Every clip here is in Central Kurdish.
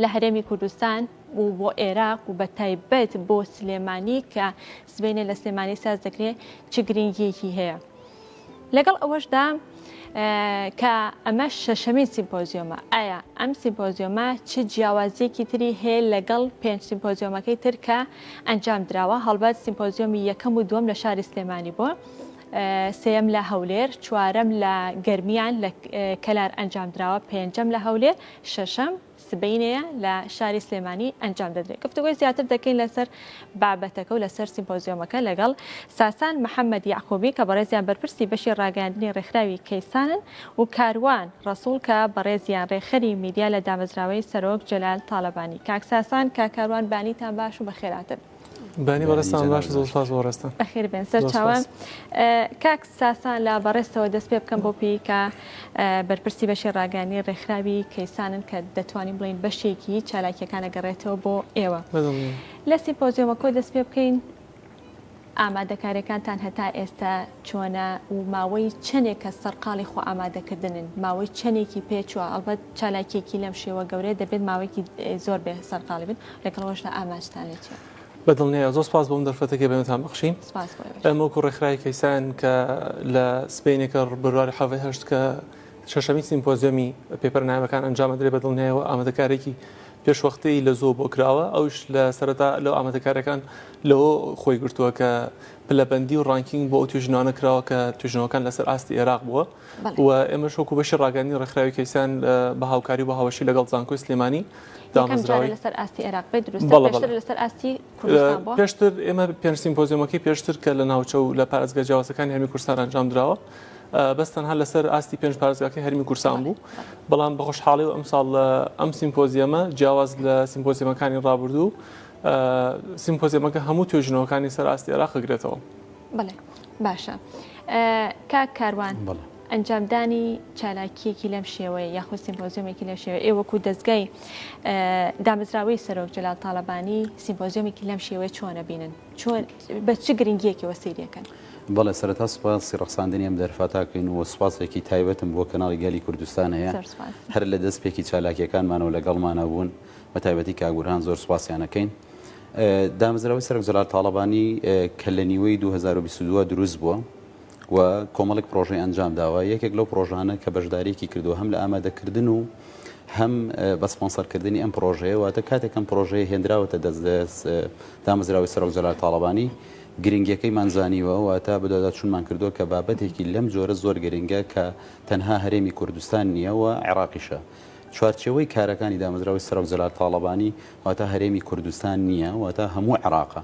لە هەرێمی کوردستان و بۆ عێراق و بە تایبەت بۆ سلێمانی کە سبەینە لە سلێمانی ساز دەکرێت چ گرنگیەکی هەیە. لەگەڵ ئەوەشدا کە ئەمە شەشەمین سیمپۆزیۆمە، ئایا ئەم سیمپۆزیۆمە چ جیاوازیەکی تری هەیە لەگەڵ 5 سیمپۆزیۆمەکەی تر کە ئەنجام درراوە؟ هەڵبەت سیمپۆزیۆمی یەکەم و دووەم لە شاری سلێمانی بووە، سێم لە هەولێر، چوارەم لە گەرمیان لە کەلار ئەنجام درراوە، پێنجەم لە هەولێر، شەشەم سبەینەیە لە شاری سلێمانی ئەنجام دەدرێت. گفتگۆی زیاتر دەکەین لەسەر بابەتەکە و لەسەر سیمپۆزیۆمەکە لەگەڵ ساسان محەممەد یعقوبی کە بەڕێزیان بەرپرسی بەشی ڕاگەاندنی ڕێکخراوی کەیسانن و کاروان ڕەسوول کە بەڕێزیان ڕێخەری میدیا لە دامەزراوەی سەرۆک جەلال تاڵەبانی. کاک ساسان کاروان بانیتان باش و بەخێراتن. بانی بەڕێستان باش، زۆر سپاس بۆ ڕێستان. بەخێر بێن سەر چاوان. کاک ساسان لە بەڕێستەوە دەست پێ بکەم بۆ پێی کە بەرپرسی بەشی ڕاگەاندنی ڕێکخراوی کەیسانن کە دەتوانین بڵین بەشێکی چالاکیەکان ئەگەڕێتەوە بۆ ئێوە. لە سیمپۆزیۆمەکەی دەست پێ بکەین ئامادەکاریەکانتان هەتا ئێستا چۆنە و ماوەی چەندێکە سەرقاڵی خۆ ئامادەکردنن، ماوەی چەندێکی پێچووە؟ ئەڵبەت چالاکیەکی لەم شێوە گەورەیە دەبێت ماوەیەکی زۆر بێ سەرقاڵی بن، لەگەڵەوەشدا ئاماژتانێکی بەدڵنیە. زۆر سپاس بۆم دەرفەتەکە بێنتان بەخشین. ئەمە وەکو ڕێکخراوی کەیسان کە لە سبەینێکە بڕواری حەوەی هەشت کە شەشەمین سیمپۆزیۆمی پێپەرنامەکان ئەنجام دەدرێت، بەدڵنیایەوە ئامادەکارێکی پێشوەختەی لە زۆر بۆ کراوە. ئەوش لە سەرەتا لەو ئامادەکارەکان لەوە خۆی گرتووە کە پلەبەندی و ڕانکینگ بۆ ئەو توێژنانە کراوە کە توێژنەوەکان لەسەر ئاستی عێراق بووە و ئێمە شۆکو بەشی ڕاگەاندنی ڕێکخراوی کەیسان بە هاوکاری بە هاوەشی لەگەڵ زانکۆی سلێمانی دامەزراوی لەسەر ئاستی عێراق بێت دروستە لەسەر ئاستی کوردستان بووە. پێشتر ئێمە 5 سیمپۆزیۆمەکەی پێشتر کە لە ناوچە و لە پارێزگا جیاوازەکانی هەرمی کوردستان ئەنجام درراوە، بەس تەنها لەسەر ئاستی 5 پارێزگاکەی هەرمی کوردستان بوو. بەڵام بە خۆشحاڵی و ئەمساڵ ئەم سیمپۆزیۆمە جیاواز لە سیمپۆزیۆمەکانی ڕابردوو سیمپۆزیۆمەکە هەموو توێژنەوەکانی سەر ئاستی عێراق ئەگرێتەوە. بەڵێ باشە. کاک کاروان، ئەنجامدانی چالاکیەکی لەم شێوەیە یاخود سیمپۆزیۆمێکی لەم شێوەیە، ئێوە وەکو دەستگای دامەزراوەی سەرۆک جەلال تاڵەبانی سیمپۆزیۆمێکی لەم شێوەیە چۆنە بینن؟ بە چ گرنگیەکەوە سەیریەکەن؟ بەڵێ سەرەتا سوپاسی ڕەخساندنی ئەم دەرفاتاکەین و سوپاسێکی تایبەتم بۆ کەناڵی گەلی کوردستان هەیە، هەر لە دەست پێکی چالاکیەکانمانەوە لەگەڵمانە بوون، بە تایبەتی کاگورهان زۆر سوپاسیانەکەین. دامەزراوەی سەرۆک جەلال تاڵەبانی کە لە نیوەی 2022 دروست بووە و کۆمەڵێک پرۆژەی ئەنجام داوە. یەکێک لەو پرۆژانە کە بەشداریەکی کردووە هەم لە ئامادەکردن و هەم بە سپۆنسەرکردنی ئەم پرۆژەیە، واتە کاتێک ئەم پرۆژەیە هێنراوەتە دەست دامەزراوەی سەرۆک جەلال تاڵەبانی گرنگیەکەی مانزانیوە، واتە بەدەدا چونمان کردووە کە بابەتێکی لەم جۆرە زۆر گرنگە کە تەنها هەرێمی کوردستان نییە و عێراقیشە. چوارچێوەی کارەکانی دامەزراوەی سەرۆک جەلال تاڵەبانی واتە هەرێمی کوردستان نییە، واتە هەموو عێراقە.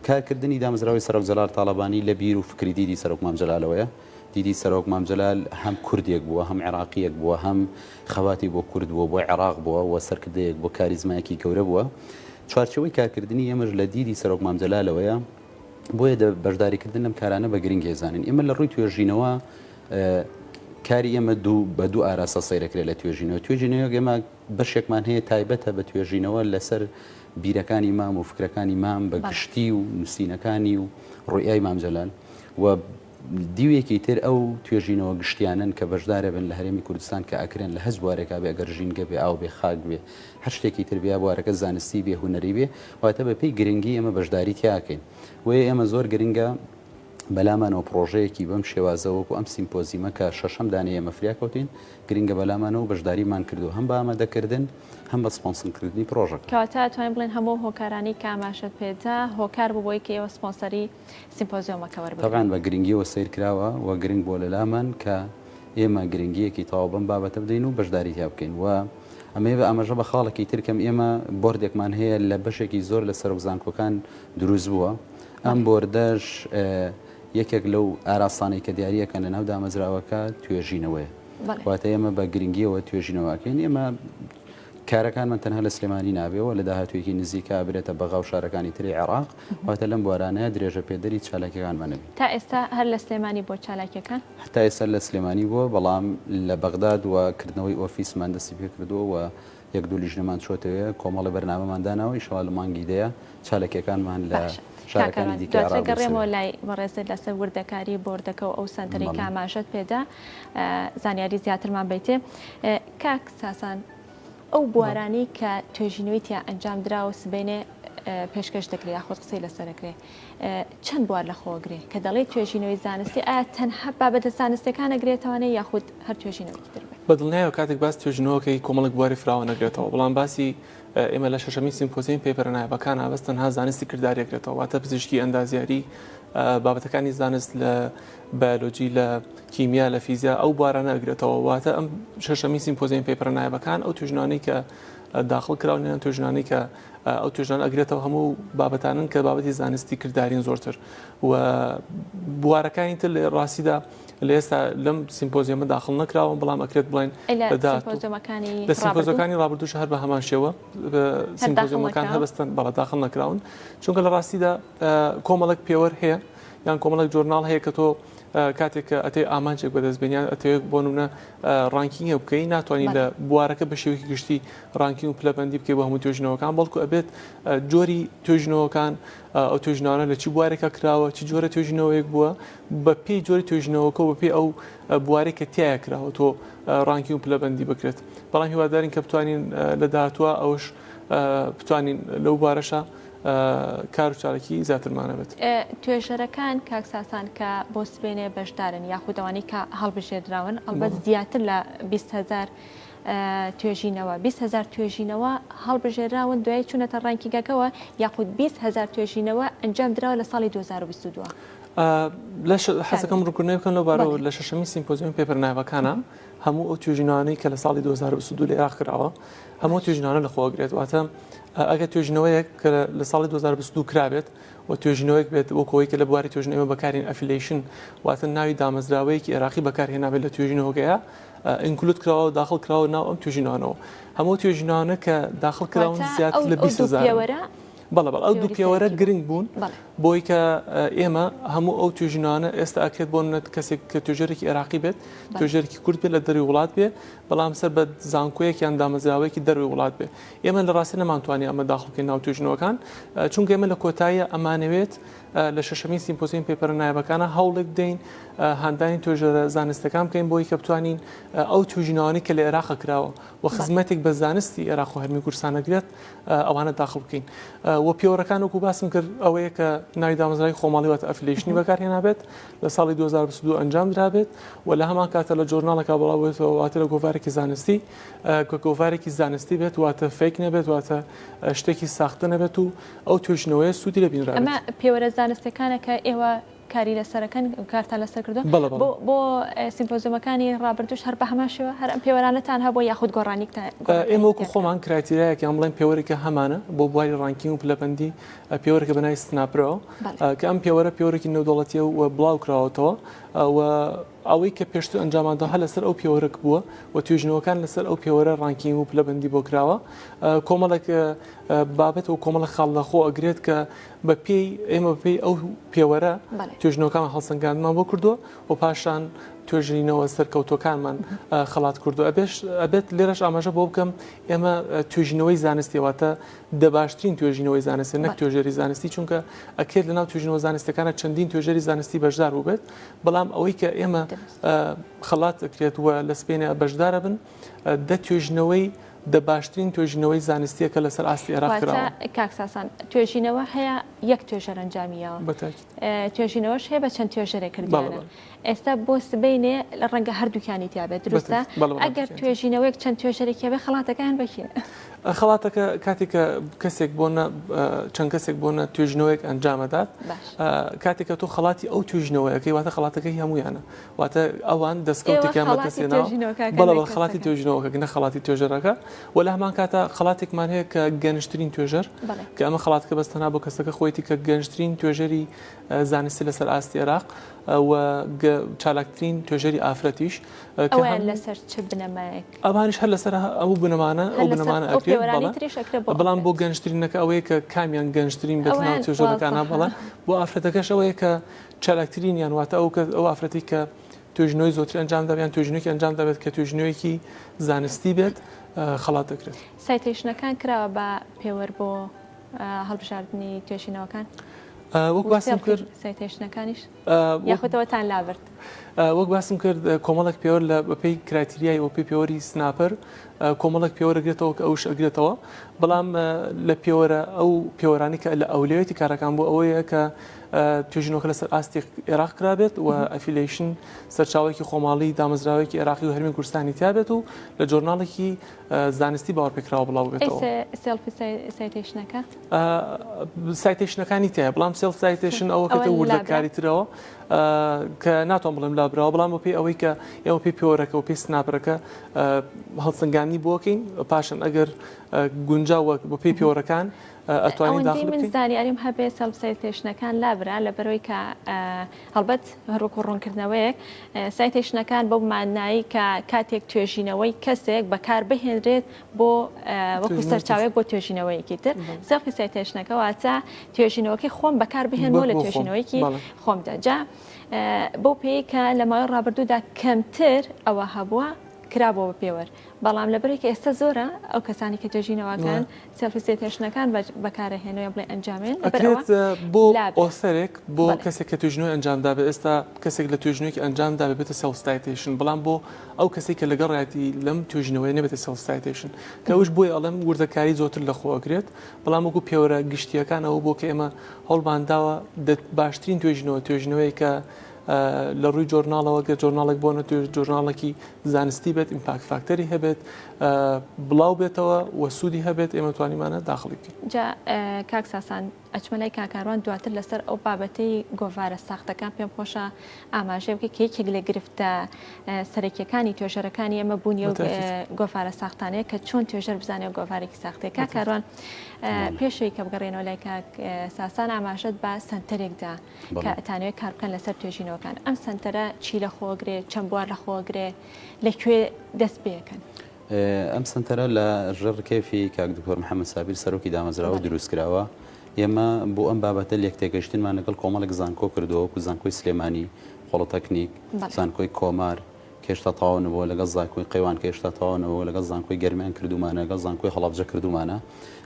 کارکردنی دامەزراوەی سەرۆک جەلال تاڵەبانی لە بیر و فکری دیدی سەرۆک مام جەلالەوەیە. دیدی سەرۆک مام جەلال هەم کوردێک بووە، هەم عێراقیەک بووە، هەم خەواتی بۆ کورد بووە، بۆ عێراق بووە و سەرکردەیەک بۆ کاریزمایەکی گەورە بووە. چوارچێوەی کارکردنی ئێمەش لە دیدی سەرۆک مام جەلالەوەیە، بۆیە بەشداریکردن لەم کارانە بە گرنگ ێزانین. ئێمە لە ڕووی توێژینەوە کاری ئێمە بە دوو ئاراسە سەیرەکرێت لە توێژینەوە. توێژینەوە ئێمە بەشێکمان هەیە تایبەتە بە توێژینەوە لەسەر بیرەکانی مام و فکرەکانی مام بە گشتی و نووسینەکانی و ڕوئیای مام جەلال، و دیوێکی تر ئەو توێژینەوە گشتیانن کە بەشدارە بن لە هەرێمی کوردستان کە ئەکرێن لە هەز بوارێکا بێ، ئەگەر ژینگە بێ، ئاو بێ، خاک بێ، هەر شتێکی تر بێ، بوارەکە زانستی بێ، هونەری بێ، واتە بە پێی گرنگی ئێمە بەشداری تیاکەین. وێ ئێمە زۆر گرنگە بەلامانەوە پرۆژەیەکی بەم شێوازەوەکو ئەم سیمپۆزیمە کە شەشەم دانەیە مەفریا کەوتین گرنگە بەلامانەوە بەشداریمان کردو، هەم بە ئامادەکردن هەم بە سپۆنسەرکردنی پرۆژەکە. کەواتە توانین بڵێن هەموو هۆکارانی کە ئاماژەت پێدا هۆکار بووی کە ئێوە سپۆنسەری سیمپۆزیۆمەکە وەربگرن. تەبعاً بە گرنگیەوە سیر کراوە و گرنگ بۆ لەلامان کە ئێمە گرنگیەکی تەواو بەم بابەتە بدەین و بەشداری تیا بکەین. و ئەمە بە ئاماژە بە خاڵێکی ترکەم ئێمە بۆردێکمان هەیە لە بەشێکی زۆر لە سەرۆک زانکۆکان دروست بووە. ئەم بۆردەش یەکێک لەو ئاراستانەی کە دیاریەکەن لە ناو دامەزراوەکە توێژینەوەیە، واتە ئێمە بە گرنگیەوە توێژینەوەکەین. ئێمە کارەکانمان تەنها لە سلێمانی نابێەوە، لە داهاتوێکی نزیکا برێتە بەغا و شارەکانی تری عێراق، واتە لەم بوارانەیە درێژە پێدەری چالاکیەکانمانە بێت. تا ئێستا هەر لە سلێمانی بۆ چالاکیەکان؟ هەتا ئێستا لە سلێمانی بووە، بەڵام لە بەغداد و کردنەوەی ئۆفیسمان دەستی پێ کردووە و یەک دوو لیژنەمان چۆتەوە، کۆمەڵی بەرنامەمان داناوە، ئیشەڵا لە مانگی دەیە چالاکیەکانمان لە شارەکانی دیکە گەڕێمەوە لای بەڕێزت لەسەر وردەکاری بۆردەکە و ئەو سنتەری کە ئاماژەت پێدا زانیاری زیاترمان بیتێ. کاک ساسان، ئەو بوارانی کە توێژینەوەی تیا ئەنجام درا و سبەینێ پێشکەش دەکرێت یاخود قسەی لەسەرەکرێ چەند بوار لەخۆگرێ کە دەڵێ توێژینەوەی زانستی ئایا تەنها بابەتە زانستیەکان ئەگرێتەوەنێ یاخود هەر توێژینەوەی تر بێت بەدڵنیایەوە کاتێک باس توێژینەوەکەی کۆمەڵک بواری فراوە نەگرێتەوە بەڵام باسی ئێمە لە شەشەمی سیمپۆزیۆم پێپەرە نایبەکان هەبەست تەنها زانستی کرداریەکرێتەوە واتە پزیشکی ئەندازیاری بابەتەکانی زانست لە بایۆلۆجی لە کیمیا لە فیزیا ئەو بوارانە ئەگرێتەوە واتە ئەم شەشەمی سیمپۆزیۆم پێپەرە نایبەکان ئەو توێژنانەی کە داخل کراونیان توێژنانەی کە ئەو توێژان ئەگرێتەوە هەموو بابەتانن کە بابەتی زانستی کرددارین زۆرتر و بوارەکانی تر لە ڕاستیدا لە ئێستا لەم سیمپۆزیۆمە داخل نەکراوە بەڵام ئەکرێت بڵین لە سیمپۆزیۆمەکانی ڕابردووش هەر بە هەمان شێوە سیمپۆزیۆمەکان هەبستن بەڵە داخل نەکراون چونکە لە ڕاستیدا کۆمەڵک پێوەەر هەیە یان کۆمەڵک جۆرناڵ هەیە کە تۆ کاتێک کە ئەتێ ئامانجێک بەدەستبێنیان ئەتەوێت بۆ نمونە ڕانکینگە بکەی ناتوانین لە بوارەکە بە شێوەیەکی گشتی ڕانکینگ و پلەبەندی بکەی بە هەموو توێژنەوەکان بەڵکو ئەبێت جۆری توێژنەوەکان ئەو توێژنانە لە چی بوارێکە کراوە چی جۆرە توێژنەوەیەک بووە بە پێی جۆری توێژنەوەکە و بە پێی ئەو بوارێک کە تایە کراوە تۆ ڕانکینگ و پلەبەندی بکرێت بەڵام هیوادارین کە بتوانین لە داهاتوە ئەوش بتوانین لەو بارەشە کار و چارەکی زیاترمانە بێت. توێژەرەکان کاکساسان کە بۆ سبێنێ بەشدارن یاخودەوانی کە هەڵبژێردراون ئەلبەت زیاتر لە 20,000 توێژینەوە 20,000 توێژینەوە هەڵبژێراون دوای چوونەتە ڕانکینگەکەەوە یاخود 20,000 توێژینەوە ئەنجام درراوە لە ساڵی 2022. حەزەکەم ڕوونکردنەوە بکەن لەو بارەوە لە شەشەمی سیمپۆزیۆم پێپەر نایبەکانە هەموو ئەو توێژینانەی کە لە ساڵی 2022 لە عێراق کراوە هەموو توێژینانە لەخۆگرێت واتە ئەگە توێژنەوەیەک کە لە ساڵی 2022 کرابێت و توێژنەوەیەک بێت وەکەوەی کە لە بواری توێژنەوە بەکارین ئەفیلیشن واتە ناوی دامەزراوەیەکی عێراقی بەکارهێنابێت لە توێژینەوەگەیە ئینکلود کراوە و داخل کراوە ناو ئەم توێژینانەوە هەموو توێژینانە کە داخل کراون زیاتر لە 20,000 بەڵێ ئەو دوو پێوەرە گرنگ بوون بۆی کە ئێمە هەموو ئەو توێژینانە ئێستا ئەکرێت بۆ کەسێک کە توێژەرێکی عێراقی بێت توێژەرێکی کورد بێت لە دەروی وڵات بێ بەڵام سەر بە زانکۆیەکیان دامەزراوەیەکی دەروی وڵات بێ ئێمە لە ڕاستی نەمانتوانی ئەمە داخڵکەین ناو توێژنەوەکان چونکە ئێمە لە کۆتاییە ئەمانەوێت لە شەشەمی سیمپۆزیۆم پێپەرە نایبەکانە هەوڵێک بدەین هاندانی توێژەرە زانستەکان بکەین بۆی کە بتوانین ئەو توێژینەوەی کە لە عێراق کراوە و خزمەتێک بە زانستی عێراق و هەرمی کوردستان ئەگرێت ئەوانە داخڵ بکەین و پێوەرەکان وەکو باسم کرد ئەوەیە کە ناوی دامەزرای خۆماڵی واتە ئەفیلیشنی بەکارهێنابێت لە ساڵی 2022 ئەنجام درابێت و لە هەمان کاتە لە جۆرناڵەکە بڵاوێتەوە واتە لە گۆڤارێکی زانستی کە گۆڤارێکی زانستی بێت واتە فێک نەبێت واتە شتێکی ساختە نەبێت و ئەو توێژنەوەی سوودی لەبینرا ئەمە پێوەرە زانستەکانە کە ئێوە کاری لەسەرەکەن کارتان لەسەر کردو بۆ سیمپۆزیۆمەکانی ڕابردوش هەر بە هەماشەوە هەر ئەم پێوەرانەتان هەبوو یاخود گۆڕانیتان ئێمە وەکو خۆمان کرایتیرایەکی ئەم بڵێن پێوەرێکە هەمانە بۆ بواری ڕانکینگ و پلەبەندی پێوەرەکە بەناوی سناپرەوە کە ئەم پێوەرەکی نێودەوڵەتیە و بڵاو کراوەتەوە و ئەوەی کە پێشتر ئەنجاماندا هە لەسەر ئەو پێوەرەك بووە و توێژنەوەکان لەسەر ئەو پێوەرە ڕانکینگ و پلەبەندی بۆ کراوە کۆمەڵێک بابەت و کۆمەڵە خاڵ لەخۆ ئەگرێت کە بە پێی ئێمە بپێی ئەو پێوەرە توێژنەوەکان هەڵسەنگاندمان بۆ کردووە و پاشان توێژینەوە سەرکەوتۆکانمان خەڵات کردو ئەبێت لێرەش ئاماژە بۆ بکەم ئێمە توێژینەوەی زانستیەوەتە دەباشترین توێژینەوەی زانستی نەک توێژەری زانستی چونکە ئەکرێت لەناو توێژینەوە زانستەکانە چەندین توێژەری زانستی بەشدار بووبێت بەڵام ئەوەی کە ئێمە خەڵات ئەکرێت وە لە سپێنێ بەشدارە بن دە توێژینەوەی دەباشترین توێژینەوەی زانستیەکە لەسەر ئاستی عێراق کراوە. کاکساسان توێژینەوە هەیە یەک توێژەر ئەنجامیەوە توێژینەوەش هەیە بە چەند توێژەرێک کردوانە ئێستا بۆ سبەینێ لە ڕەنگە هەردووکانی تیابێت دروستە ئەگەر توێژینەوەیەک چەند توێژەرێکی بێ خەڵاتەکان بەکیە خەڵاتەکە کاتێککە کەسێک چەند کەسێک بۆنە توێژنەوەیەک ئەنجامەدات کاتێککە تۆ خەڵاتی ئەو توێژنەوەیەکەی واتە خەڵاتەکەی هەمویانە واتە ئەوان دەستکەوتێکیان بەدەستێناوە بەڵێ خەڵاتی توێژنەوەکە نە خەڵاتی توێژەرەکە و لە هەمان کاتە خەڵاتێکمان هەیە کە گەنجترین توێژەر کە ئەمە خەڵاتەکە بەستەنا بۆ کەسەکە خۆیەتی کە گەنجترین توێژەری زانستی لەسەر ئاستی عێراق و چالاکترین توێژەری ئافرەتیش لەسەر چ بنەمایەک ئەوانش هەر لەسەر ئەو بنەمانە ئەو بنەمانە ئەکرێت بەڵام بۆ گەنجترینەکە ئەوەیە کە کامیان گەنجترین بێت ناو توێژەرەکانە بەڵێ بۆ ئافرەتەکەش ئەوەیە کە چالاکترین یان واتە ئەو ئافرەتی کە توێژنەوەی زۆتر ئەنجام دەبیان توێژنەوەی ئەنجام دەبێت کە توێژنەوەیەکی زانستی بێت خەڵات دەکرێت. سایتێشنەکان کراوە بە پێوەەر بۆ هەڵبژاردننی توێژینەوەکان وەک باسم کرد سایتێشنەکانیش یاخودەوەتان لابرد وەک باسم کرد کۆمەڵک پێوە لە بەپی کرایتریای ئەو پێوەری سناپەر کۆمەڵک پێوەرەگرێتەوە کە ئەوش ئەگرێتەوە بەڵام لە پێوەرە ئەو پێوەرانی کە لە ئەولێتی کارەکان بۆ ئەوەیە کە توێژینەوەکە لەسەر ئاستی عێراق کرابێت و ئەفیلیشن سەرچاوێکی خۆماڵی دامەزراوێکی عێراقی و هەرمی کوردستانی تیابێت و لە جۆرناڵێکی زانستی باوەڕپێکراوە بڵاو بێتەوە. سێلفی سایتێشنەکە سایتێشنەکانی تایە بەڵام سێلف سایتێشن ئەوە کە وردەکاری ترەوە کە ناتوان بڵێم لابراوە بەڵام بۆ پێی ئەوەی کە ئێوە پێی پێوەرەکە و پێی سناپەرەکە هەڵسەنگانی بۆکەین پاشان ئەگەر گونجاوە بۆ پێی پێوەرەکان ئەتوانین داخل من زانیاریم هەبێ سەلف سایتێشنەکان لابرا لە بەرەوەی کە هەڵبەت هەروەکو ڕوونکردنەوەیەک سایتێشنەکان بەو مانایی کە کاتێک توێژینەوەی کەسێک بەکار بهێنرێت بۆ وەکو سەرچاوێک بۆ توێژینەوەیەکی تر سەلفی سایتێشنەکە واتە توێژینەوەکی خۆم بەکار بهێنەوە لە توێژینەوەیکی خۆمدا جا بۆ پێی کە لە ماوەی ڕابردوودا کەمتر ئەوە هەبووە کرابەوە پێوەر بەڵام لەبەرێکی ئێستا زۆرە ئەو کەسانی کە توێژینەوەکان سێلفی سایتێشنەکان بەکارهێنەوە بڵێ ئەنجامێن بۆ ئۆسەرێک بۆ کەسێک کە توێژنەوەی ئەنجامدا بێت ئێستا کەسێک لە توێژنەوەیکی ئەنجامدا بێتە سێلف سایتێشن بەڵام بۆ ئەو کەسێک کە لەگەڵ ڕایەتی لەم توێژنەوەی نەبێتە سێلف سایتێشن کە ئەوش بۆی ئەڵێم وردەکاری زۆرتر لە خۆگرێت بەڵام وەکو پێوەرە گشتیەکان ئەوە بۆ کە ئێمە هەوڵمانداوە باشترین توێژنەوەی کە لە ڕووی جۆرناڵەوە گە جۆرناڵێک بۆ جۆرناڵێکی زانستی بێت ئیمپاکت فاکتەری هەبێت بڵاو بێتەوە وە سوودی هەبێت ئێمە توانیمانە داخڵی جا کاک ساسان ئەچمەلای کاکاروان دواتر لەسەر ئەو بابەتەی گۆڤارە ساختەکان پێم خۆشە ئاماژێ بکە کێکێک لە گرفتە سەرەکیەکانی توێژەرەکانی ئێمە بوونی و گۆڤارە ساختانەیە کە چۆن توێژەر بزانێت گۆڤارێکی ساختەیە کاکاروان پێشەوەی کە بگەڕێنەوە لای کاک ساسان ئاماژەت بە سنتەرێکدا کە ئەتانوێت کار بکەن لەسەر توێژینەوەکان ئەم سنتەرە چی لە خۆگرێت چەند بوار لە خۆگرێت لەکوێ دەست پێەکەن ئەم سنتەرە لە ژێر کێفی کاک دکتۆر محەممەد سابیر سەرۆکی دامەزراوە دروستکراوە ئێمە بۆ ئەم بابەتە لێکتێگەشتنمان لەگەڵ کۆمەڵێک زانکۆ کردەوە و زانکۆی سلێمانی خۆڵە تەکنیک زانکۆی کۆمار کێشتا تاوانەوە لەگەڵ زانکۆی قەیوان کێشتا تاوانەوە لەگەڵ زانکۆی گەرمیان کردومانە لەگەڵ زانکۆی هەڵابجە کردومانە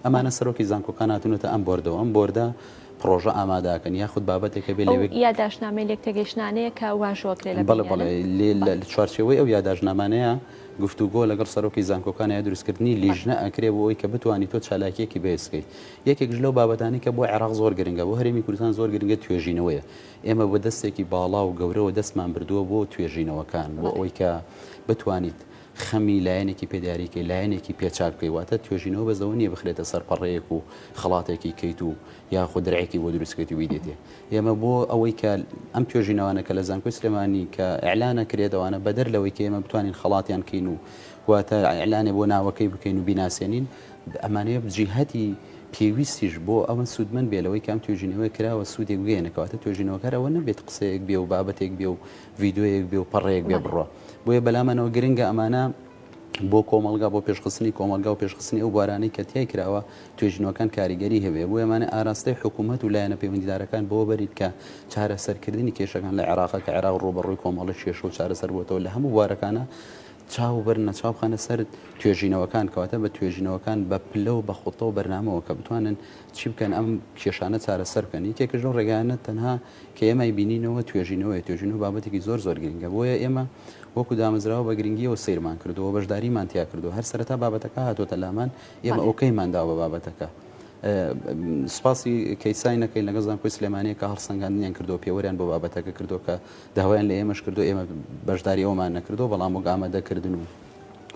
ئەمانە سەرۆکی زانکۆکان هاتوونەتە ئەم بۆردەوە ئەم بۆردە پرۆژە ئامادەکەن یاخود بابەتێکە بێ لەوێ یاداشنامەی لێکتێگەشتانەیە کە واژۆکرێ لە لە چوارچێوەی ئەو یاداشنامانەیە گفتوگۆ لەگەڵ سەرۆکی زانکۆکان یا دروستکردنی لیژنە ئەکرێ بۆ ئەوی کە بتوانانی تۆ چالاکیەکی بێسکەیت یەکێک لەو بابەتانی کە بۆ عێراق زۆر گرنگە بۆ هەرێمی کوردستان زۆر گرنگە توێژینەوەیە ئێمە بە دەستێکی باڵا و گەورەوە دەستمان بردووە بۆ توێژینەوەکان بۆ ئەوی کە بتوانیت خەمی لایەنێکی پێداریکەی لایەنێکی پێچاک بکەی واتە توێژینەوە بەزەوە نیە بخرێتە سەرپەڕەیەک و خەڵاتێکی کەیت و یاخود درعێکی بۆ دروستکەیت وی دێتێ ئێمە بۆ ئەوەی کە ئەم توێژینەوانە کە لە زانکۆی سلێمانی کە ئەعلانە کرێتەوەوانە بەدەر لەوەی کە ئێمە بتوانین خەڵاتیان کەین و واتە ئەعلانێ بۆ ناوەکەی بکەین و بیناسیێنین ئەمانەیە جیهەتی پێویستیش بۆ ئەوە سوودمەند بێ لەوەی کام توێژینەوەی کراوە سوودێک بگەێنەکەواتە توێژینەوەکەرەوە نەبێت قسەیەک بێ و بابەتێک بێ و ڤیددیۆیەک بێ و پەڕەیەک بێ بڕۆ بۆیە بەلامانەوە گرنگە ئەمانە بۆ کۆمەلگا بۆ پێشخستنی کۆمەلگا و پێشخستنی ئەو بارانەی کە تیای کراوە توێژینەوەکان کاریگەری هەبێ بۆ ئەمانە ئاراستەی حکوومەت و لایەنە پەیوەندیدارەکان بۆ بەریت کە چارەسەرکردنی کێشەکان لە عێراقا کە عێراق ڕوبەڕووی کۆمەڵە کێشە و چارەسەر بۆتەوە لە هەموو بوارەکانە چاو بەرنە چاوخانە سەر توێژینەوەکان کەواتە بە توێژینەوەکان بە پلە و بە خوتە و بەرنامەوە کە بتوانن چی بکەن ئەم کێشانە چارەسەر بکەن یەکێکش لەو ڕێگانە تەنها کە ئێمەی بینینەوە توێژینەوە بابەتێکی زۆر زۆر گرنگە بۆیە ئێمە وەکو دامەزراوە بە گرنگیەوە سیرمان کردەوە بەشداریمان تیا کردو هەر سەرەتا بابەتەکە هاتۆتە لامان ئێمە ئۆکەیمانداوە بە بابەتەکە سپاسی کەیساینەکەی لەگەڵ زانکۆی سلێمانیە کە هەڵسەنگاندنیان کردو پێوەریان بۆ بابەتەکە کردو کە داوایان لە ئێمەش کردو ئێمە بەشداری ئەومان نەکردو بەڵام وەک ئامادەکردن و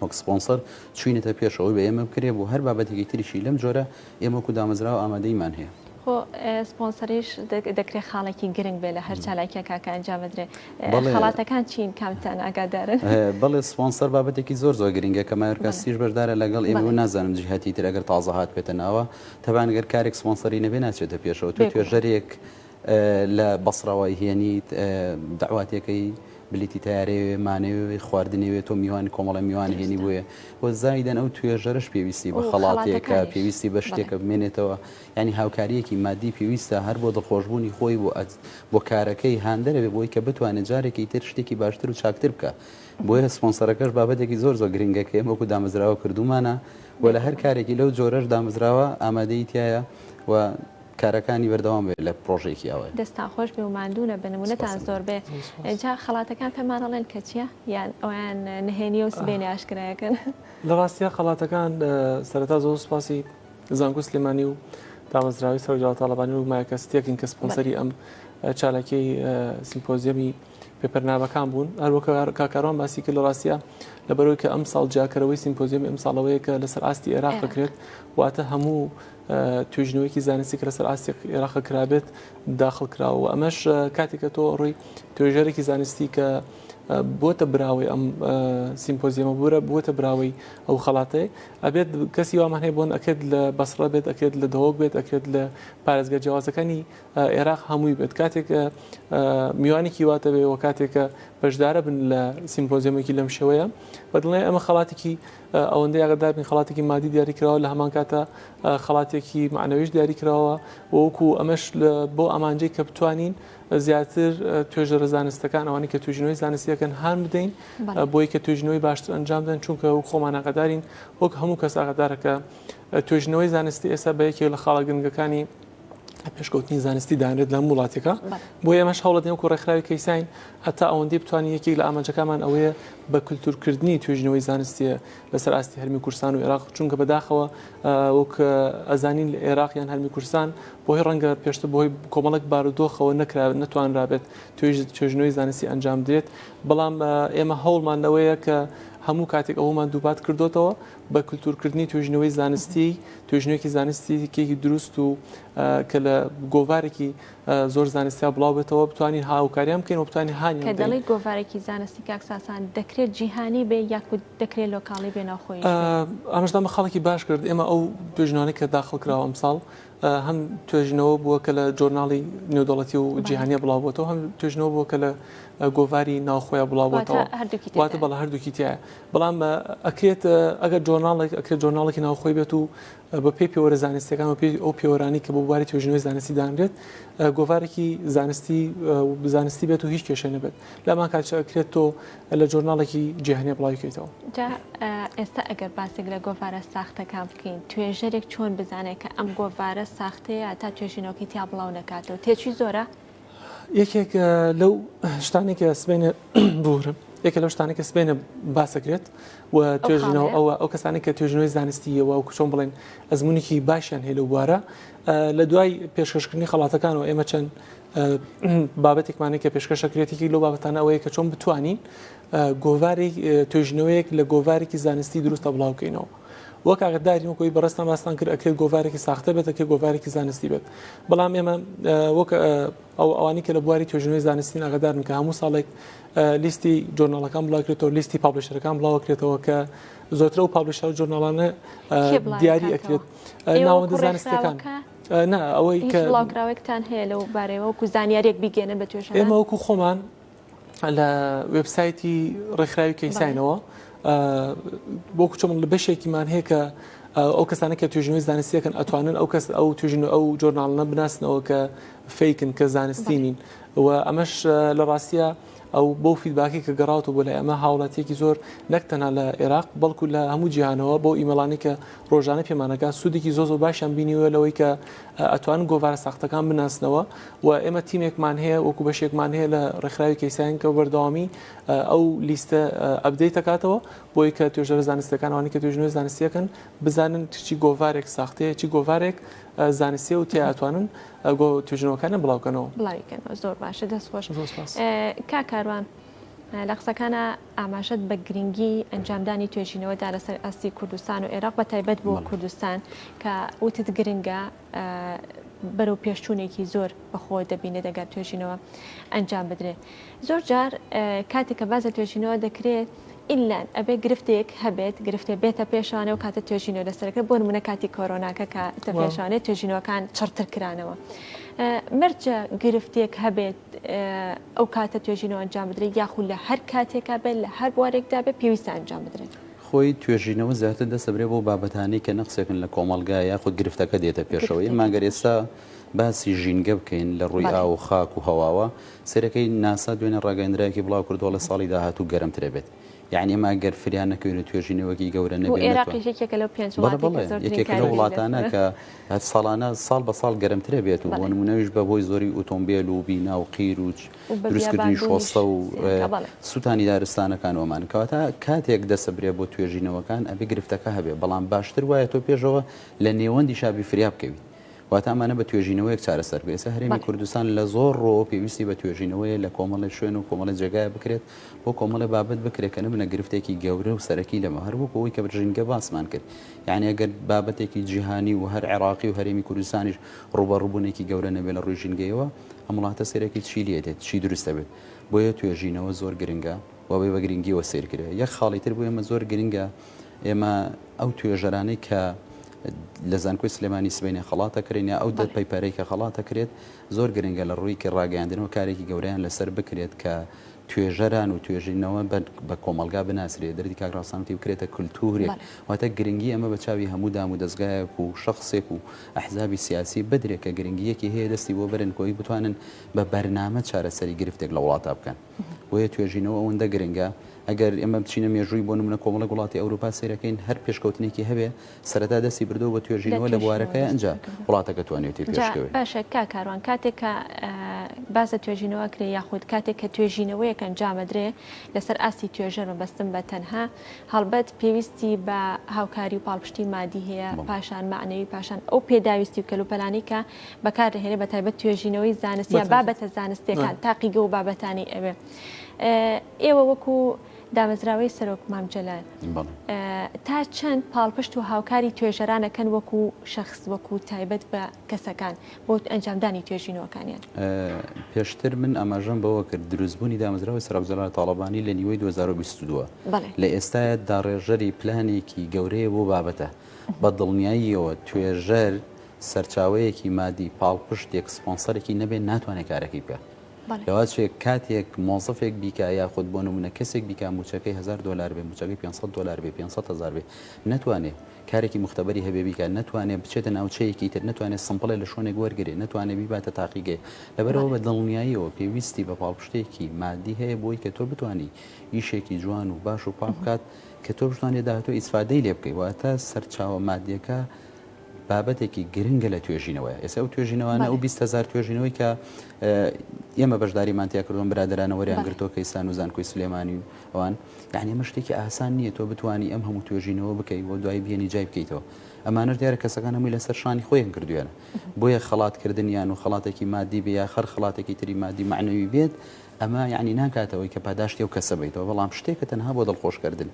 وەک سپۆنسەر چوینەتە پێشەوەی بە ئێمە بکرێ بۆ هەر بابەتێکی تریشی لەم جۆرە ئێمە وەکو دامەزراوە ئامادەیمان هەیە خۆ سپۆنسەریش دەکرێت خاڵێکی گرنگ بێ لە هەر چالاکیە کاکە ئەنجامەدرێ خەڵاتەکان چین کامتان ئاگادارن بەڵێ سپۆنسەر بابەتێکی زۆر زۆر گرنگە کە مایۆرکاسیش بەشدارە لەگەڵ ئێمە و نازانم جیهەتی تر ئەگەر تازە هات بێتە ناوە تەبان گەر کارێک سپۆنسەری نەبێ ناچێتە پێشەوە تۆ توێژەرێک لە بەسڕەوەی هێنیت داواتەکەی بلیتی تیارێ مانەوێ خواردنەوێت تۆ میوان کۆمەڵە میوان هێنی بووە بۆ زایدەن ئەو توێژەرش پێویستی بە خەڵاتێکە پێویستی بە شتێکە بمێنێتەوە ینی هاوکاریەکی مادی پێویستە هەر بۆ دڵخۆشببوونی خۆی بۆ کارەکەی هاندەرەوێ بۆی کە بتوانێت جارێکی تر شتێکی باشتر و چاکتر بکە بۆیە سپۆنسەرەکەش بابەتێکی زۆر زۆر گرنگەکە ئێمە وەکو دامەزراوە کردومانە و لە هەر کارێکی لەو جۆرەش دامەزراوە ئامادەی تایە و کارەکانی بەردەوام بێت لە پرۆژێکی ئەوە دەستا خۆش بێ و ماندوونە بە نمونەتان زۆر بێ جا خەڵاتەکان پێمانەڵێن کە چییە یان ئەویان نهێنیە و سبێنی ئاشکرایەکەن لە ڕاستیە خەڵاتەکان سەرەتا زۆر سوپاسی زانکۆ سلێمانی و دامەزراوی سەرۆکایەتی تاڵەبانی و مایەکەستێکین کە سپۆنسەری ئەم چالاکیی سیمپۆزیەمی پێپەرنامەکان بوون هەروەکە کاکاروان باسی کرد لە ڕاستیە لەبەرەوەی کە ئەم ساڵ جیاکەرەوەی سیمپۆزیەمی ئەم ساڵەوەیە کە لەسەر ئاستی عێراق دەکرێت واتە هەموو توێژنەوەیکی زانستی کە لەسەر ئاستی عێراق کرابێت داخل کراوە ئەمەش کاتێکە تۆ ڕووی توێژەرێکی زانستی کە بۆتە براوی ئەم سیمپۆزیەمە بووە براوی ئەو خەڵاتەیە ئەبێت کەسی وامان هەیە بۆن ئەکرێت لە بەسڕە بێت ئەکرێت لە دەوەک بێت ئەکرێت لە پارێزگا جیاوازەکانی عێراق هەمووی بێت کاتێک میوانێکی واتە بێ و کاتێکە بەشدارە بن لە سیمپۆزیەمێکی لەم شێوەیە بەدڵێ ئەمە خەڵاتێکی ئەوەندەی ئاگادار بن خەڵاتێکی مادی دیاری کراوە لە هەمان کاتە خەڵاتێکی معنەویش دیاری کراوە وەکو ئەمەش بۆ ئامانجەی کە بتوانین زیاتر توێژەرە زانستەکان ئەوانی کە توێژنەوەی زانستیەکەن هەان بدەین بۆی کە توێژنەوەی باشتر ئەنجام بدەن چونکە و خۆمان ئاگادارین وەک هەموو کەس ئاگادارەکە توێژنەوەی زانستی ئێستا بە یەکێک لە خاڵە گرنگەکانی پێشکەوتنی زانستی دانرێت لە وڵاتێکە بۆ ئێمەش هەوڵ دەدەین و ڕێکخراوی کەیسین هەتا ئەوەندەی بتوانین یەکێک لە ئامانجەکانمان ئەوەیە بە کولتورکردنی توێژنەوەی زانستیە لەسەر ئاستی هەرمی کوردستان و عێراق چونکە بەداخەوە وەک ئەزانین لە عێراق یان هەرمی کوردستان بۆی ڕەنگە پێشتر بۆی کۆمەڵک بارودۆخەوە نەتوانرابێت توێژنەوەی زانستی ئەنجام درێت بەڵام ئێمە هەوڵمان لەوەیە کە هەموو کاتێک ئەومان دووبات کردوتەوە بە کولتورکردنی توێژنەوەی زانستی توێژنەوەکی زانستیکێکی دروست و کە لە گۆڤارێکی زۆر زانستیا بڵاو بێتەوە بتوانین هاوکاریان بکەین و بتوانین هاانی کە دەڵی گۆڤارێکی زانستی کاکساسان دەکرێت جیهانی بێ یاکو دەکرێت لۆکاڵی بێ ناوخۆی ئەمەشدامە خەڵکی باش کرد ئێمە ئەو توێژنانەی کە داخل کراوە ئەمساڵ هەم توێژنەوە بووە کە لە جۆرناڵی نێودەوڵەتی و جیهانیە بڵاوبووەوە هەم توێژنەوە بووە کە لە گۆڤاری ناوخۆیە بڵاوبووەوە واتە بەڵە هەردووکی تایە بەڵام ئەکرێت ئەگەر جۆرناڵێکی ناوخۆی بێت و بە پێی پێوەرە زانستیەکان و پێی ئەو پێوەرانی کە بۆ بواری توێژنەوەی زانستی دانرێت گۆڤارێکی زانستی بێت و هیچ کێشە نەبێت لەمان کاتەکرێت تۆ لە جۆرناڵێکی جیهانیە بڵاویکەیتەوە ئێستا ئەگەر باسێک لە گۆڤارە ساختەکان بکەین توێژەرێک چۆن بزانێت کە ئەم گۆڤارە ساختەیە تا توێژینەوەکی تیا بڵاو نکاتەوە تێکی زۆرە یەکێک لەو شتانێکە سبێنە بورم یەکە لەو شتانێکە سبێنە باسەکرێت و توێژینەوە ئەو کەسانی کە توێژنەوەی زانستیەوە و چۆن بڵێن ئەزمونێکی باشیان هەیە لەو بوارە لە دوای پێشکەشکردنی خەڵاتەکانەوە ئێمە چەند بابەتێکمانێک کە پێشکەشەکرێتێکی لەو بابەتانە ئەوەیە کە چۆن بتوانین گۆڤاری توێژنەوەیەک لە گۆڤارێکی زانستی دروستە بڵاوکەینەوە وەک ئاگداری وەکۆی بەڕستان باستان کرد ئەکرێت گۆڤارێکی ساختە بێت ئەکرێت گۆڤارێکی زانستی بێت بەڵام ئێمە وەک ئەوانی کە لە بواری توێژنەوەی زانستی ئاگدارن کە هەموو ساڵێک لیستی جۆرناڵەکان بڵاوکرێتەوە لیستی پابلیشەرەکان بڵاوکرێتەوە کە زۆرترە و پابلیشەر جۆرناڵانە دیاری ئەکرێت ناوەندە زانستیەکان نا ئەوەی کە بڵاوکراوێکتان هەیە لەو بارەوە وەکو زانیاریەک بیگەنە بە توێژ ئێمە وەکو خۆمان لە وێبسایتی ڕێکخراوی کەیسینەوە بۆکو چۆن لە بەشێکیمان هەیە کە ئەو کەسانە کە توێژنەوەی زانستیەکەن ئەتوانن ئەو کەس ئەو توێژن ئەو جۆرناڵانە بناسنەوە کە فیکن کە زانستینین و ئەمەش لە ڕاستیە ئەو بۆ فیدباکی کە گەڕاوەوە بۆ لە ئەمە هاوڵاتیەکی زۆر نەکتەنە لە عێراق بەڵکو لە هەموو جیهانەوە بۆ ئیمەڵانی کە ڕۆژانە پێمانەکە سوودێکی زۆر باشیان بینیوە لەوەی کە ئەتوانن گۆڤارە ساختەکان بناسنەوە و ئێمە تیمێکمان هەیە وەکو بەشێکمان هەیە لە ڕێکخراوی کەیسین کە بەردەوامی ئەو لیستە ئەپدەیت دەکاتەوە بۆی کە توێژەرە زانستیەکانوانی کە توێژنەوەی زانستیەکەن بزانن چی گۆڤارێک ساختەیە چی گۆڤارێک زانستی و تیاتوانن توێژنەوەکانە بڵاوکەنەوە بڵاوکەنەوە زۆر باشە دەست خۆش کاکاروان لە قسەکانە ئاماژەت بە گرنگی ئەنجامدانی توێژینەوەدا لەسەر ئاستی کوردستان و عێراق بە تایبەت بۆ کوردستان کە وتت گرنگە بەرەو پێشچوونێکی زۆر بەخۆ دەبینێت دەگات توێژینەوە ئەنجام بدرێت زۆر جار کاتێک کە بازە توێژینەوە دەکرێت ئیلان ئەبێ گرفتێک هەبێت گرفتێ بێتە پێشانە و کاتە توێژینەوە لەسەرەکە بۆ نمونە کاتی کۆرۆناکە کە تە پێشانێت توێژینەوەکان چڕتر کرانەوە مرجە گرفتێک هەبێت ئەو کاتە توێژینەوە ئەنجام بدرێت یاخود لە هەر کاتێکا بێت لە هەر بوارێکدا بێت پێویستە ئەنجام بدرێت خۆی توێژینەوە زیاتر دەسەبرێت بۆ بابەتانی کە نەقسێکن لە کۆمەلگای یاخود گرفتەکە دێتە پێشەوەی ماگەر ئێستا باسی ژینگە بکەین لە ڕووی ئاو و خاک و هەواوە سەرەکەی ناسا دوێنێ ڕاگەندراکی بڵاو کردووە لە ساڵی داهاتوو گەرمترە بێت یعنی ئێمە گەر فریان نەکەوێت توێژینەوەکی گەورە نەبێت عێراقیشێکە لەو پێنج یەکێکە لە وڵاتانە کە ساڵانە ساڵ بە ساڵ گەرمترە بێت و بۆ نمونەویش بە بۆی زۆری ئۆتۆمبیل و بینا و قیر و دروستکردنی شۆستە و سووتانی دارستانەکان ئەومان کەواتە کاتێک دەسەبرێ بۆ توێژینەوەکان ئەبێ گرفتەکە هەبێ بەڵام باشتر وایە تۆ پێشەوە لە نێوەندی شابی فریا بکەوی واتامانە بە توێژینەوەیەک چارەسەر بێسە هەرێمی کوردستان لە زۆر ڕۆ پێویستی بە توێژینەوەی لە کۆمەڵی شوێن و کۆمەڵی جێگایە بکرێت بۆ کۆمەڵی بابەت بکرێت کە نەبنە گرفتێکی گەورە و سەرەکی لەمە هەروەکو ئەوەی کە بژینگە باسمان کرد یعنی ئەگەر بابەتێکی جیهانی و هەر عێراقی و هەرێمی کوردستانیش ڕوبەڕووبوونێکی گەورە نەبێت لە ڕووی ژینگەیەوە ئەم وڵاتە سێرەکی چی لێدێت چی دروستە بێت بۆیە توێژینەوە زۆر گرنگە وەبێ بە گرنگیەوە سیرکرێت یەک خاڵی تر بۆ ئێمە زۆر گرنگە ئێمە ئەو توێژەرانەی کە لە زانکۆی سلێمانی سبەینێ خەڵاتە کرێن یا ئەو دەت پەیپەرەی کە خەڵاتە کرێت زۆر گرنگە لە ڕووی کە ڕاگەیاندنەوە کارێکی گەورەیان لەسەر بکرێت کە توێژەران و توێژینەوە بە کۆمەلگا بناسرێت دەردی کاکڕاستانتی بکرێتە کولتورێک واتە گرنگی ئەمە بە چاوی هەموو دام و دەستگایەک و شخصێک و ئەحزابی سیاسی بدرێت کە گرنگیەکی هەیە دەستی بۆ بەرن کۆی بتوانن بە بەرنامە چارەسەری گرفتێک لە وڵاتە بکەن بۆیە توێژینەوە ئەوەندە گرنگە ئەگەر ئێمە بچینە مێژووی بۆ نمونە کۆمەڵە وڵاتی ئەوروپا سیرەکەین هەر پێشکەوتنێکی هەبێ سەرەتا دەستی بردەوە بە توێژینەوە لە بوارەکەی ئەنجا وڵاتەکە توانێتی پێشکەوێت باشە کاکاروان کاتێککە باسە توێژینەوە کرێ یاخود کاتێک کە توێژینەوەیەک ئەنجامەدرێ لەسەر ئاستی توێژەر و بەستم بە تەنها هەڵبەت پێویستی بە هاوکاری و پاڵپشتی مادی هەیە پاشان معنەوی پاشان ئەو پێداویستی و کەلوپەلانی کە بەکاردەهێنێ بە تایبەت توێژینەوەی زانستی یا بابەتە زانستیەکان تاقیگە و بابەتانی ئەوێ ئێوە وەکو دامەزراوەی سەرۆک مامجەلال تا چەند پاڵپشت و هاوکاری توێژەرانەکەن وەکو شەخص وەکو تایبەت بە کەسەکان بۆ ئەنجامدانی توێژینەوەکانیان پێشتر من ئاماژەم بەوە کرد دروستبوونی دامەزراوەی سەرۆک جەلال تاڵەبانی لە نیوەی 2022 لە ئێستاە داڕێژەری پلانێکی گەورەیە بۆ بابەتە بە دڵنیاییەوە توێژەر سەرچاوەیەکی مادی پاڵپشتێک سپۆنسەرێکی نەبێت ناتوانێت کارێکی بکە لەوە کاتێک مۆزفێک بیکە یاخود بۆ نمونە کەسێک بیکە موچەکەی $1000 بێ موچەکەی $500 بێ $500,000 بێ ناتوانێت کارێکی مختبەری هەبێ بیکە ناتوانێت بچێتە ناوچەیەکی تر ناتوانێت سمپڵێ لە شوێنێک وەرگێ ناتوانێت بیباتە تاقیگەی لەبەرەوە بە دڵنیاییەوە پێویستی بە پاڵپشتێکی مادی هەیە بۆی کە تۆ بتوانی ئیشێکی جوان و باش و پاک بکات کە تۆ بتوانێت داهاتۆ ئیسفادەی لێ بکەیت واتە سەرچاوە مادیەکە بابەتێکی گرنگە لە توێژینەوەی ئێستا ئەو توێژینەوەانە ئەو 20,000 توێژینەوەی کە ئێمە بەشداریمان تیا کردوم برادرانە وەریان گرتۆ کەیسان و زانکۆی سلێمانی ئەوان یعنی ئەمە شتێکی ئاسان نییە تۆ بتوانی ئەم هەموو توێژینەوە بکەیت بۆ دوای بێنی جای بکەیتەوە ئەمانە دیارە کەسەکان هەمووی لەسەر شانی خۆیان کردوێنە بۆیە خەڵاتکردنیان و خەڵاتێکی مادی بێ یا خەر خەڵاتێکی تری مادی معنەوی بێت ئەمە یعنی ناکاتەوەی کە پاداشتی و کەسە بیتەوە بەڵام شتێکە تەنها بۆ دڵخۆشکردن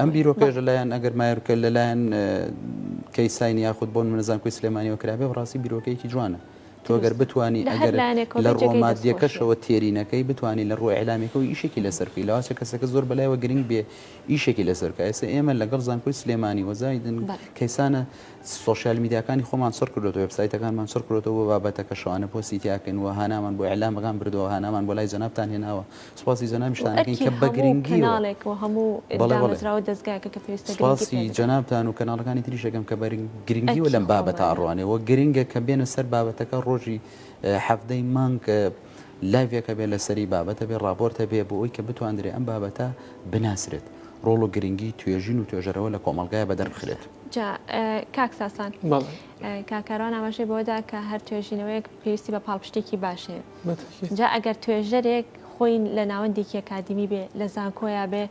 ئەم بیرۆکەژ لەلایەن ئەگەر مایرکە لەلایەن کەیسانی یاخود بۆن منەزانکۆی سلێمانیەوە کرابێ ڕاستی بیرۆکەیەکی جوانە تۆ گەر بتانی ئەگەر لە ڕۆمادیەکەشەوە تێرینەکەی بتانی لە ڕۆی ئەعلامێکەوە ئیشێکی لەسەرکەی لەواسە کەسەکە زۆر بەلایەوە گرنگ بێ ئیشێکی لەسەرکە ئێستا ئێمە لەگەڵ زانکۆی سلێمانی وەزایدن کەیسانە سۆشیال میدیاکانی خۆمان سەر کردوەوە وێبسایتەکانمان سەر کردەوە بۆ بابەتەکە شەوانە پۆستیتیاکەن و هانامان بۆ ئەعلامەکان بردەوە هانامان بۆ لای جەنابتان هێناوە سوپاسی جەنابشتانەکەین کە بە گرنگیەوە سوپاسی جەنابتان و کەناڵەکانی تریشەکەم کە گرنگیوە لەم بابەتە ئەڕوانێەوە گرنگە کە بێنە سەر بابەتەکە ڕۆژی هەفتەی مانگ لایڤێکە بێ لەسەری بابەتە بێ ڕاپۆرتە بێ بۆ ئەوی کە بتواندرێ ئەم بابەتە بناسرێت ڕۆڵ و گرنگی توێژین و توێژەرەوە لە کۆمەلگایە بەدەربخرێت کاک ساسان کاکاران ئاماژەی بۆدا کە هەر توێژینەوەیەک پێویستی بە پاڵپشتێکی باشەیە جا ئەگەر توێژەرێک خۆی لە ناوەندێکی ئەکادمی بێ لە زانکۆیە بێ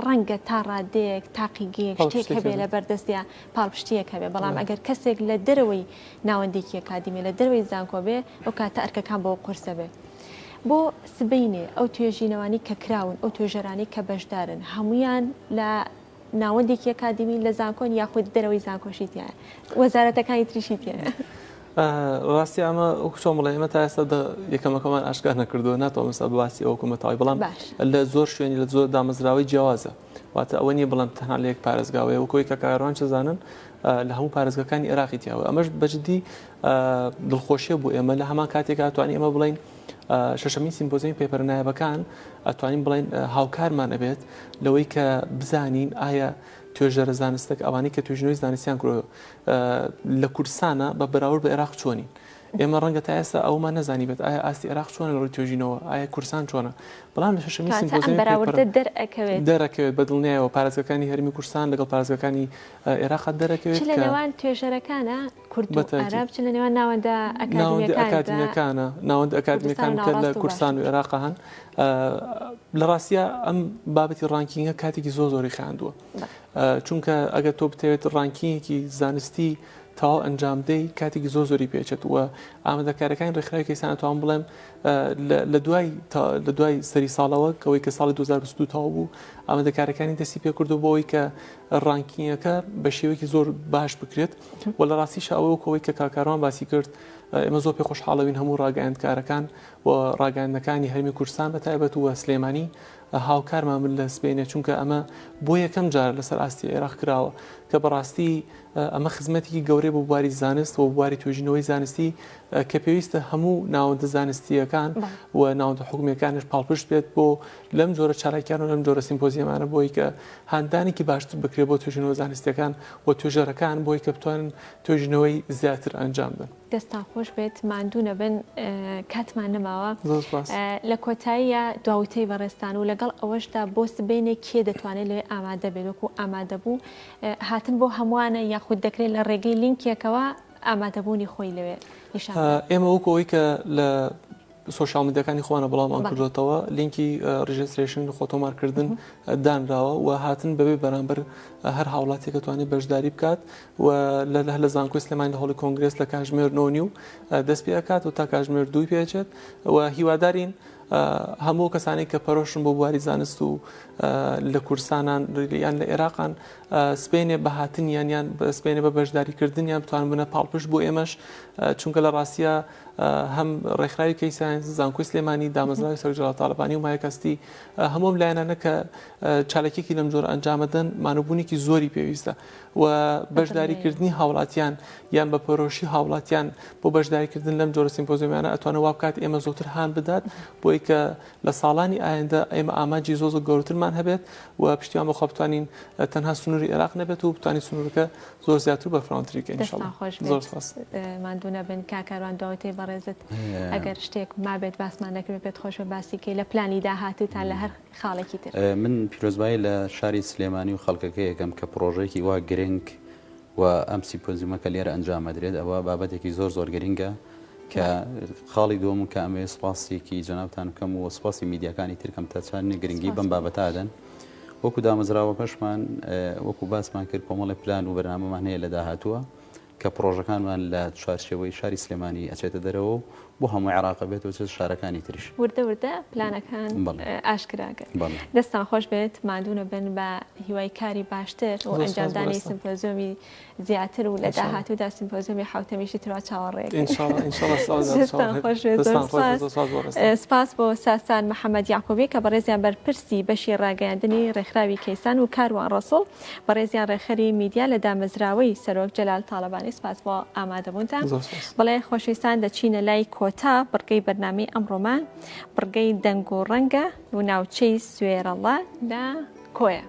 ڕەنگە تا ڕادەیەک تاقیگەیەک شتێک هەبێ لە بەردەستیا پاڵپشتیەک هەبێ بەڵام ئەگەر کەسێک لە دەرەوەی ناوەندێکی ئەکادمی لە دەروی زانکۆ بێ ئەو کاتە ئەرکەکان بۆ قورسە بێ بۆ سبەینێ ئەو توێژینەوانی کە کراون ئەو توێژەرانی کە بەشدارن هەمویان لە ناوەندێکی ئەکادمی لە زانکۆن یاخود دەرەوەی زانکۆشیتیە وەزارەتەکانی تریشیتیە ڕاستی ئەمە ئەوکتۆمڵی ئێمە تا ئێستا یەکەمەکەمان ئاشکار نەکردووە ناتەوە مەسا باسی ئەو حکوومەتەوەی بەڵام لە زۆر شوێنی لە زۆر دامەزراوەی جیاوازە واتە ئەوە نیە بڵام تەنها لە یەک پارێزگاوەیە وەکۆی کە کاروان چزانن لە هەموو پارێزگەکانی عێراقی تیاوە ئەمەش بەجددی دڵخۆشیە بۆ ئێمە لە هەمان کاتێک ئەتوانین ئێمە بڵین شەشەمین سیمپۆزیۆمی پێپەرنایەبەکان ئەتوانین بڵین هاوکارمان ئەبێت لەوەی کە بزانین ئایا توێژەرە زانستێک ئەوانەی کە توێژینەوەی زانستیان کرۆ لە کوردستانە بە بەراورد بە عێراق چۆنین ئێمە ڕەنگە تا ئێستا ئەومان نەزانی بێت ئایا ئاستی عێراق چۆنە لە ڕووی توێژینەوە ئایا کورسان چۆنە بەڵام لە شەشەمی سیمپۆزیۆمی دەرەکەوێت بە دڵنیایەوە پارێزگەکانی هەرمی کوردستان لەگەڵ پارێزگەکانی عێراق دەرەکەوێت لە نێوان توێژەرەکانە کورد و عەرەب چ لە نێوان ناوەندە ئەکادمیەکانە ناوەندە ئەکادمیەکان کە لە کوردستان و عێراق هەن لە ڕاستیە ئەم بابەتی ڕانکینگە کاتێکی زۆری خاندووە چونکە ئەگەر تۆ بتەوێت ڕانکینگێکی زانستی تاو ئەنجام دەی کاتێکی زۆری پێچێت وە ئامادەکارەکانی ڕێکخراوی کەیسان توان بڵێم لە دوای سەری ساڵەوە کەوەی کە ساڵی 2022 تاو بوو ئامادەکارەکانی دەستی پێ کردو بۆەوەی کە ڕانکینگەکە بە شێوەیەکی زۆر باش بکرێت و لە ڕاستیش ئەوەوەی کە کاکاروان باسی کرد ئێمە زۆر پێ خۆشحاڵەوین هەموو ڕاگەیاندکارەکان و ڕاگەیاندەکانی هەرمی کوردستان بەتایبەت و سلێمانی هاوکارمان من لە سبەینە چونکە ئەمە بۆ یەکەم جار لەسەر ئاستی عێراق کراوە کە بەڕاستی ئەمە خزمەتێکی گەورەی بۆ بواری زانست و بواری توێژینەوەی زانستی کە پێویستە هەموو ناوەندە زانستیەکان و ناوەندە حکوومیەکانش پاڵپشت بێت بۆ لەم جۆرە چالاکیان و لەم جۆرە سیمپۆزیەمانە بۆی کە هاندانێکی باشتر بکرێت بۆ توێژینەوە زانستیەکان و توێژەرەکان بۆی کە بتوانن توێژینەوەی زیاتر ئەنجام بدەن. دەستان خۆش بێت ماندوو نەبن کاتمان نەماوە لە کۆتاییە دواوتەی بەڕێستان و لەگەڵ ئەوەشدا بۆ سبەینێک کێ دەتوانێت لێ ئامادە بێت وەکو ئامادە بوو هاتن بۆ هەمووانە یاخود دەکرێت لە ڕێگەی لینکێکەوە ئامادەبوونی خۆی لەوێ ئێمە وەکەوەی کە لە سوۆشال میدیاکانی خۆوانە بەڵام کردوتەوە لینکی ڕیژستریشن خۆتۆمارکردن دانراوە و هاتن بەبێ بەرامبەر هەر هاوڵاتێک توانێت بەشداری بکات و لە زانکۆی سلێمانی لە هەوڵی کۆنگرس لە کاتژمێر 9 دەست پێ ئەکات و تا کاتژمێر 2 پێچێت و هیوادارین هەموو کەسانی کە پەرۆشن بۆ بواری زانست و لە کوردستانان یان لە عێراقان سبەینێ بە هاتنیان یان سبەینێ بە بەشداریکردنیان بتوان بنە پاڵپشت بۆ ئێمەش چونکە لە ڕاستیە هەم ڕێکخراوی کەیسان زانکۆی سلێمانی دامەزراوی سەرۆکجەلاڵ تاڵبانی و مایەکەستی هەموو لایەنانە کە چالێکێکی لەم جۆرە ئەنجامەدەن مانوبوونێکی زۆری پێویستە و بەشداریکردنی هاوڵاتیان یان بە پەرۆشی هاوڵاتیان بۆ بەشداریکردن لەم جۆرە سیمپۆزیۆمانە ئەتوانێت وا بکات ئێمە زۆرتر هان بدات بۆی کە لە ساڵانی ئایندە ئێمە ئاماجی زۆر گەورەترمان هەبێت و پشتیوان بەخوا بتوانین تەنها سنووری عێراق نەبێت و بتوانین سنوورەکە زۆر زیاتر بە فراوانتریکە ئینشاڵڵا. زۆر سپاس ماندوو نەبن کاکاروان داوەتەی بەڕێزت ئەگەر شتێک مابێت باسمان دەکرێت پێت خۆش بە باسیکەی لە پلانی داهاتووتان لە هەر خاڵێکی تر. من پیرۆزبایی لە شاری سلێمانی و خەڵکەکە یەکەم کە پرۆژێکی وا گرنگ و ئەم سیمپۆزیۆمە کە لێرە ئەنجامەدرێت ئەوە بابەتێکی زۆر گرنگە کە خاڵی دووەم کە ئەمێ سپاسێکی جەنابتان بکەم و سپاسی میدیاکانی ترکەم تاچانی گرنگی بەم بابەتادەن وەکو دامەزراوە پەشمان وەکو باسمان کرد کۆمەڵی پلان و بەرنامەمان هەیە لە داهاتووە کە پرۆژەکانمان لە چوارچێوەی شاری سلێمانی ئەچێتە دەرەوە بۆ هەموو عێراق بێت و شارەکانی تریش وردە پلانەکان ئاشکراکە. دەستان خۆش بێت ماندوو نەبن بە هیوای کاری باشتر و ئەنجامدانی سیمپۆزیۆمی زیاتر و لە داهاتوودا سیمپۆزیۆمی حوتەمیشی تروا چاوەڕێک. سپاس بۆ ساسان محەممەد یاقوبی کە بەڕێزیان بەرپرسی بەشی ڕاگەیاندنی ڕێکخراوی کەیسان و کاروان ڕەسوڵ بەڕێزیان ڕێکخەری میدیا لە دامەزراوەی سەرۆک جەلال تاڵەبانی سپاس بۆ ئامادەبوونتان. بەڵێ خۆشەویستان دەچینە لای کۆتا بڕگەی بەرنامەی ئەمڕۆمان بڕگەی دەنگ و ڕەنگە و ناوچەی سوێرەڵا لە کۆیە.